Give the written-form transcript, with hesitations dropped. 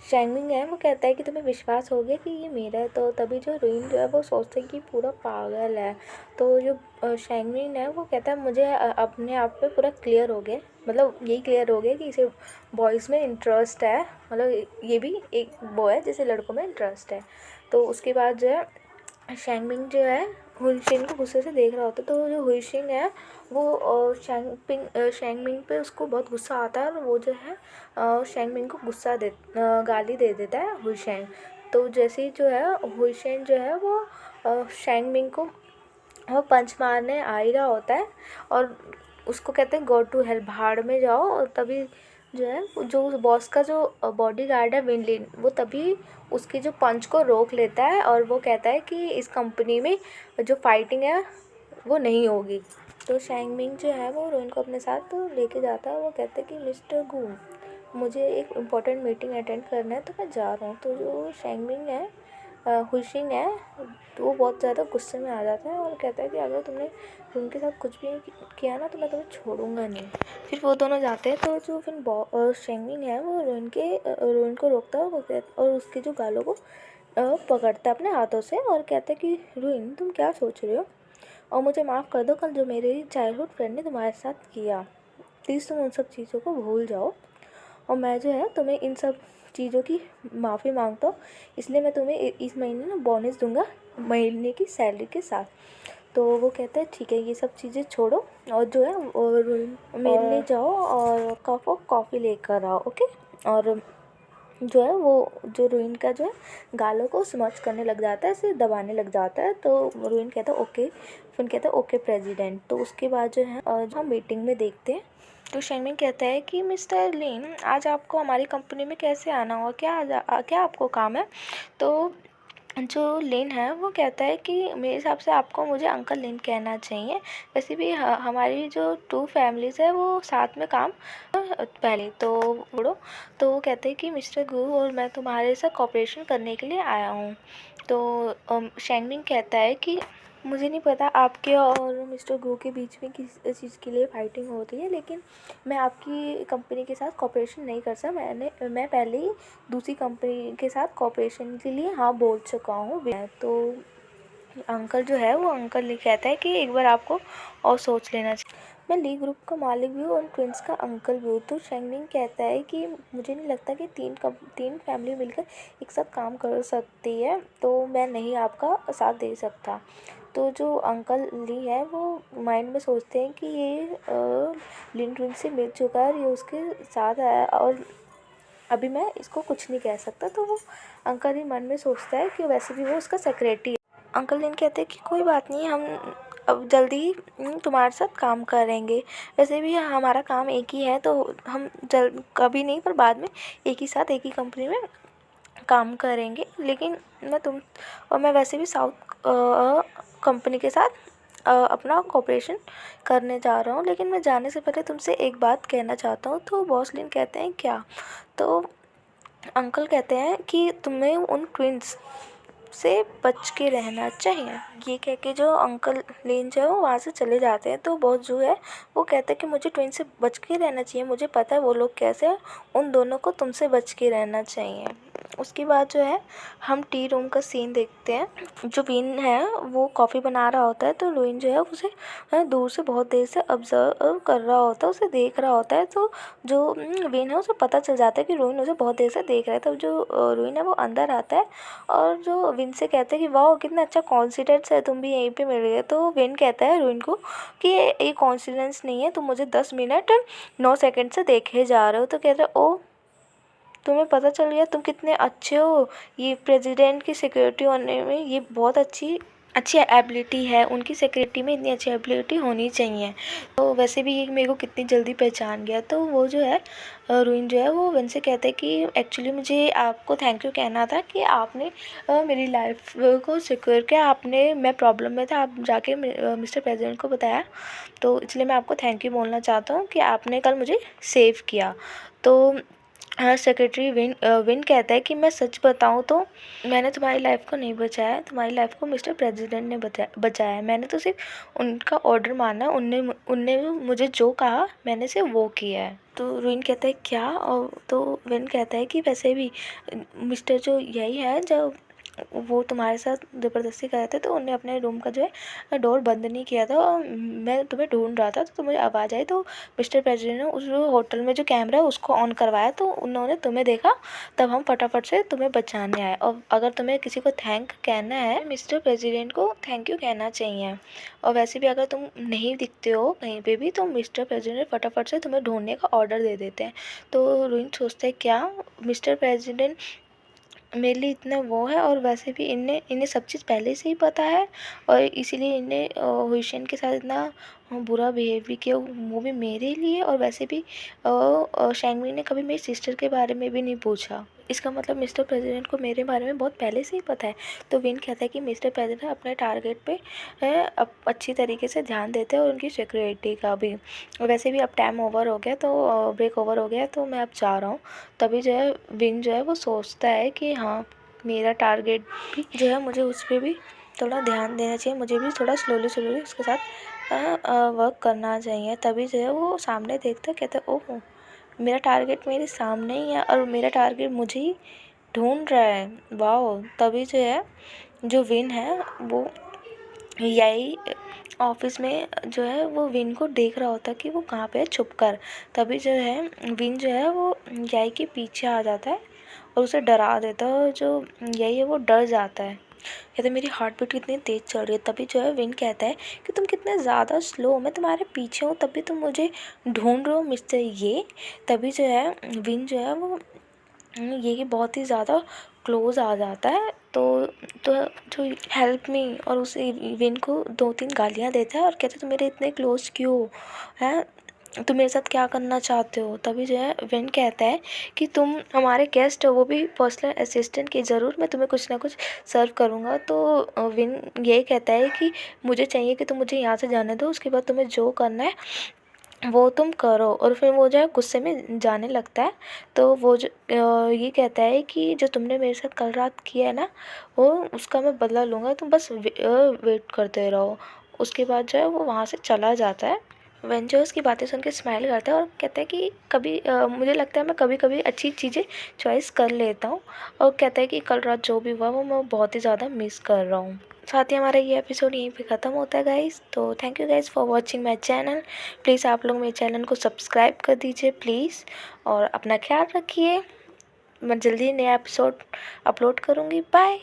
शैंगमिंग है वो कहता है कि तुम्हें विश्वास हो गया कि ये मेरा है, तो तभी जो रुइन जो है वो सोचते हैं कि पूरा पागल है। तो जो शैंगमिंग है वो कहता है मुझे अपने आप पे पूरा क्लियर हो गया, मतलब यही क्लियर हो गया कि इसे बॉयज़ में इंटरेस्ट है, मतलब ये भी एक बॉय है जिसे लड़कों में इंटरेस्ट है। तो उसके बाद जो है शैंगमिंग जो है हुनशेन को गुस्से से देख रहा होता है। तो जो हुनशेन है वो शैंगमिंग पे उसको बहुत गुस्सा आता है और वो जो है शैंगमिंग को गाली दे देता है हुनशेन। तो जैसे ही जो है हुनशेन जो है वो शैंगमिंग को वो पंच मारने आ ही रहा होता है और उसको कहते हैं गो टू हेल, भाड़ में जाओ। और तभी जो है जो उस बॉस का जो बॉडीगार्ड है विनलिन, वो तभी उसकी जो पंच को रोक लेता है और वो कहता है कि इस कंपनी में जो फाइटिंग है वो नहीं होगी। तो शैंगमिंग जो है वो रोइन को अपने साथ तो लेके जाता है। वो कहते हैं कि मिस्टर गू, मुझे एक इम्पोर्टेंट मीटिंग अटेंड करना है तो मैं जा रहा हूँ। तो जो शैंगमिंग है हुशिंग है तो वो बहुत ज़्यादा गुस्से में आ जाता है और कहता है कि अगर तुमने उनके साथ कुछ भी किया ना तो मैं तुम्हें छोड़ूंगा नहीं। फिर वो दोनों जाते हैं। तो जो फिर शेंगमिंग है वो रोइन को रोकता है और उसके जो गालों को पकड़ता है अपने हाथों से और कहता है कि रोइन तुम क्या सोच रहे हो, और मुझे माफ़ कर दो, कल जो मेरे चाइल्डहुड फ्रेंड ने तुम्हारे साथ किया, प्लीज़ तुम उन सब चीज़ों को भूल जाओ और मैं जो है तुम्हें इन सब चीज़ों की माफ़ी मांगता हूँ। इसलिए मैं तुम्हें इस महीने ना बोनस दूंगा महीने की सैलरी के साथ। तो वो कहता है ठीक है ये सब चीज़ें छोड़ो और जो है और मेरे लिए जाओ और कॉफ़ी लेकर आओ, ओके। और जो है वो जो रोइन का जो है गालों को स्मच करने लग जाता है, इसे दबाने लग जाता है। तो रोइन कहता है ओके, फिर कहता है ओके प्रेसिडेंट। तो उसके बाद जो है हम मीटिंग में देखते हैं। तो शेंगमिंग कहता है कि मिस्टर लिन आज आपको हमारी कंपनी में कैसे आना होगा, क्या आपको काम है। तो जो लिन है वो कहता है कि मेरे हिसाब से आपको मुझे अंकल लिन कहना चाहिए। वैसे भी हमारी जो 2 फैमिलीज़ है वो साथ में काम पहले तो बड़ो। तो वो कहते हैं कि मिस्टर गू और मैं तुम्हारे साथ कॉपरेशन करने के लिए आया हूँ। तो शेंगमिंग कहता है कि मुझे नहीं पता आपके और मिस्टर गो के बीच में किस चीज़ के लिए फ़ाइटिंग हो रही है, लेकिन मैं आपकी कंपनी के साथ कॉपरेशन नहीं कर सकता। मैं पहले ही दूसरी कंपनी के साथ कॉपरेशन के लिए हाँ बोल चुका हूँ। तो अंकल जो है वो अंकल ये कहता है कि एक बार आपको और सोच लेना चाहिए। मैं ली ग्रुप का मालिक भी हूँ और ट्विंस का अंकल भी हूँ। तो शेंगमिंग कहता है कि मुझे नहीं लगता कि तीन फैमिली मिलकर एक साथ काम कर सकती है, तो मैं नहीं आपका साथ दे सकता। तो जो अंकल ली है वो माइंड में सोचते हैं कि ये लिन ट्विन से मिल चुका है और ये उसके साथ है और अभी मैं इसको कुछ नहीं कह सकता। तो वो अंकल ही मन में सोचता है कि वैसे भी वो उसका सेक्रेटरी है। अंकल लिन कहते हैं कि कोई बात नहीं, हम अब जल्दी ही तुम्हारे साथ काम करेंगे। वैसे भी हमारा काम एक ही है, तो हम कभी नहीं पर बाद में एक ही साथ एक ही कंपनी में काम करेंगे। लेकिन मैं वैसे भी साउथ कंपनी के साथ अपना कॉपरेशन करने जा रहा हूँ, लेकिन मैं जाने से पहले तुमसे एक बात कहना चाहता हूँ। तो बॉस लिन कहते हैं क्या। तो अंकल कहते हैं कि तुम्हें उन ट्विंस से बच के रहना चाहिए। ये कह के जो अंकल लेन जो है वो वहाँ से चले जाते हैं। तो बॉस जो है वो कहता है कि मुझे ट्विन से बच के रहना चाहिए, मुझे पता है वो लोग कैसे हैं, उन दोनों को तुमसे बच के रहना चाहिए। उसके बाद जो है हम टी रूम का सीन देखते हैं। जो विन है वो कॉफ़ी बना रहा होता है। तो लुइन जो है उसे दूर से बहुत देर से ऑब्जर्व कर रहा होता है, उसे देख रहा होता है। तो जो विन है उसे पता चल जाता है कि रोइन उसे बहुत देर से देख रहा है। तो जो रोइन है वो अंदर आता है और जो विन से कहते हैं कि वाह कितना अच्छा कॉन्फिडेंस है, तुम भी यहीं पे मिल गए। तो विन कहता है रोइन को कि ये कॉन्फिडेंस नहीं है, तुम मुझे 10 मिनट 9 सेकंड से देखे जा रहे हो। तो कहते हैं ओ तुम्हें पता चल गया, तुम कितने अच्छे हो, ये प्रेसिडेंट की सिक्योरिटी होने में ये बहुत अच्छी अच्छी एबिलिटी है, उनकी सिक्योरिटी में इतनी अच्छी एबिलिटी होनी चाहिए। तो वैसे भी ये मेरे को कितनी जल्दी पहचान गया। तो वो जो है रुइन जो है वो विन से कहते हैं कि एक्चुअली मुझे आपको थैंक यू कहना था कि आपने मेरी लाइफ को सिक्योर किया, आपने मैं प्रॉब्लम में था, आप जाके मिस्टर प्रेसिडेंट को बताया, तो इसलिए मैं आपको थैंक यू बोलना चाहता हूँ कि आपने कल मुझे सेव किया। तो सेक्रेटरी विन कहता है कि मैं सच बताऊं तो मैंने तुम्हारी लाइफ को नहीं बचाया, तुम्हारी लाइफ को मिस्टर प्रेसिडेंट ने बचाया है। मैंने तो सिर्फ उनका ऑर्डर माना, उनने मुझे जो कहा मैंने सिर्फ वो किया है। तो रोहिन कहता है क्या? और तो विन कहता है कि वैसे भी मिस्टर जो यही है, जब वो तुम्हारे साथ ज़बरदस्ती कर रहे थे तो उन्होंने अपने रूम का जो है डोर बंद नहीं किया था, और मैं तुम्हें ढूंढ रहा था तो मुझे आवाज़ आई, तो मिस्टर प्रेसिडेंट ने उस होटल में जो कैमरा है उसको ऑन करवाया, तो उन्होंने तुम्हें देखा, तब हम फटाफट से तुम्हें बचाने आए। और अगर तुम्हें किसी को थैंक कहना है, मिस्टर प्रेसिडेंट को थैंक यू कहना चाहिए। और वैसे भी अगर तुम नहीं दिखते हो कहीं पे भी, तो मिस्टर प्रेसिडेंट फटाफट से तुम्हें ढूंढने का ऑर्डर दे देते हैं। तो रोहित सोचता है क्या मिस्टर प्रेसिडेंट मेरे लिए इतना वो है, और वैसे भी इन्हें सब चीज़ पहले से ही पता है, और इसीलिए इन्हें हुसैन के साथ इतना बुरा बिहेव भी किया, वो भी मेरे लिए। और वैसे भी शैंगमी ने कभी मेरी सिस्टर के बारे में भी नहीं पूछा, इसका मतलब मिस्टर प्रेसिडेंट को मेरे बारे में बहुत पहले से ही पता है। तो विन कहता है कि मिस्टर प्रेसिडेंट अपने टारगेट पे अच्छी तरीके से ध्यान देते हैं, और उनकी सिक्योरिटी का भी। वैसे भी अब टाइम ओवर हो गया, तो ब्रेक ओवर हो गया, तो मैं अब जा रहा हूँ। तभी जो है विन जो है वो सोचता है कि हाँ, मेरा टारगेट भी जो है, मुझे उस पर भी थोड़ा ध्यान देना चाहिए, मुझे भी थोड़ा स्लोली स्लोली उसके साथ वर्क करना चाहिए। तभी जो है वो सामने देखता है, कहता है ओह, मेरा टारगेट मेरे सामने ही है, और मेरा टारगेट मुझे ही ढूंढ रहा है, वाह। तभी जो है जो विन है वो यही ऑफिस में जो है वो विन को देख रहा होता है कि वो कहाँ पे है छुप कर। तभी जो है विन जो है वो याई के पीछे आ जाता है और उसे डरा देता है, और जो यही है वो डर जाता है, कहते मेरी हार्ट बीट कितनी तेज़ चल रही है। तभी जो है विन कहता है कि तुम कितने ज़्यादा स्लो हो, मैं तुम्हारे पीछे हूँ तभी तुम मुझे ढूंढ रहे हो मिस्टर ये। तभी जो है विन जो है वो ये बहुत ही ज़्यादा क्लोज़ आ जाता है, तो जो हेल्प मी, और उस विन को 2-3 गालियाँ देता है और कहता है तुम मेरे इतने क्लोज़ क्यों हैं, तुम मेरे साथ क्या करना चाहते हो। तभी जो है विन कहता है कि तुम हमारे गेस्ट हो, वो भी पर्सनल असिस्टेंट की, ज़रूर मैं तुम्हें कुछ ना कुछ सर्व करूँगा। तो विन यही कहता है कि मुझे चाहिए कि तुम मुझे यहाँ से जाने दो, उसके बाद तुम्हें जो करना है वो तुम करो। और फिर वो जो है गुस्से में जाने लगता है। तो वो जो ये कहता है कि जो तुमने मेरे साथ कल रात किया है ना, वो उसका मैं बदला लूँगा, तुम बस वेट करते रहो। उसके बाद जो है वो वहाँ से चला जाता है। वेन जो उसकी बातें सुन के स्माइल करता है और कहता है कि कभी मुझे लगता है मैं कभी कभी अच्छी चीज़ें चॉइस कर लेता हूँ। और कहता है कि कल रात जो भी हुआ वो मैं बहुत ही ज़्यादा मिस कर रहा हूँ। साथ ही हमारा ये एपिसोड यहीं पे ख़त्म होता है गाइस। तो thank you guys for watching my channel. Please आप लोग मेरे चैनल को सब्सक्राइब कर दीजिए प्लीज़, और अपना ख्याल रखिए। मैं जल्दी नया एपिसोड अपलोड करूँगी। बाय।